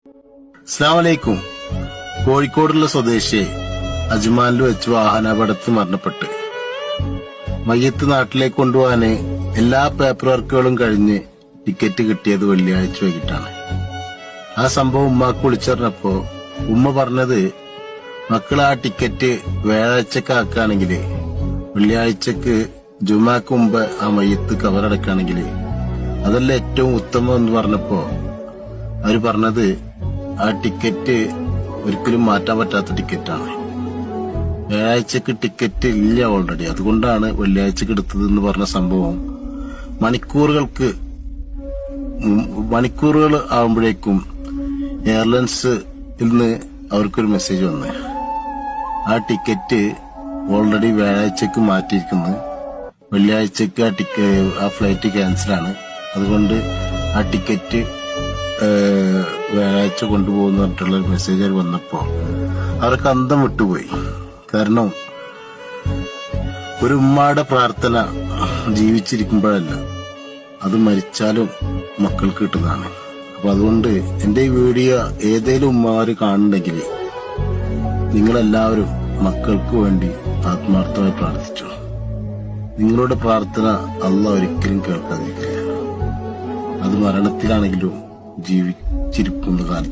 അസ്സലാമു അലൈക്കും. കോഴിക്കോടുള്ള സ്വദേശി അജ്മാനിൽ വെച്ച് വാഹനാപകടത്തിൽ മരണപ്പെട്ട് മയ്യത്ത് നാട്ടിലേക്ക് കൊണ്ടുപോകാന് എല്ലാ പേപ്പർ വർക്കുകളും കഴിഞ്ഞ് ടിക്കറ്റ് കിട്ടിയത് വെള്ളിയാഴ്ച വൈകിട്ടാണ്. ആ സംഭവം ഉമ്മാക്ക് വിളിച്ചറിഞ്ഞപ്പോ ഉമ്മ പറഞ്ഞത്, മക്കൾ ആ ടിക്കറ്റ് വ്യാഴാഴ്ചക്ക് ആക്കുകയാണെങ്കിൽ വെള്ളിയാഴ്ചക്ക് ജുമാക്ക് മുമ്പ് ആ മയ്യത്ത് കവറടക്കുകയാണെങ്കിൽ അതല്ല ഏറ്റവും ഉത്തമം എന്ന് പറഞ്ഞപ്പോ അവര് പറഞ്ഞത് ആ ടിക്കറ്റ് ഒരിക്കലും മാറ്റാൻ പറ്റാത്ത ടിക്കറ്റാണ്. വ്യാഴാഴ്ചക്ക് ടിക്കറ്റ് ഇല്ല ഓൾറെഡി, അതുകൊണ്ടാണ് വെള്ളിയാഴ്ചക്ക് എടുത്തത് എന്ന് പറഞ്ഞ സംഭവം മണിക്കൂറുകൾ ആവുമ്പോഴേക്കും എയർലൈൻസിൽ നിന്ന് അവർക്കൊരു മെസ്സേജ് വന്നു, ആ ടിക്കറ്റ് ഓൾറെഡി വ്യാഴാഴ്ചക്ക് മാറ്റിയിരിക്കുന്നു, വെള്ളിയാഴ്ചക്ക് ആ ഫ്ലൈറ്റ് ക്യാൻസലാണ്, അതുകൊണ്ട് ആ ടിക്കറ്റ് വ്യാഴാഴ്ച കൊണ്ടുപോകുന്ന പറഞ്ഞിട്ടുള്ള ഒരു മെസ്സേജ് വന്നപ്പോ അവർക്ക് അന്തം വിട്ടുപോയി. കാരണം ഒരു ഉമ്മയുടെ പ്രാർത്ഥന ജീവിച്ചിരിക്കുമ്പോഴല്ല, അത് മരിച്ചാലും മക്കൾക്ക് കിട്ടുന്നതാണ്. അപ്പൊ അതുകൊണ്ട് എന്റെ ഈ വീഡിയോ ഏതേലും ഉമ്മമാര് കാണുന്നുണ്ടെങ്കിൽ നിങ്ങളെല്ലാവരും മക്കൾക്ക് വേണ്ടി ആത്മാർത്ഥമായി പ്രാർത്ഥിച്ചു. നിങ്ങളുടെ പ്രാർത്ഥന അള്ളാഹ് ഒരിക്കലും കേൾക്കാതിരിക്കില്ല. അത് മരണത്തിലാണെങ്കിലും ജീവിച്ചിരിക്കുന്ന കാലത്താണ്.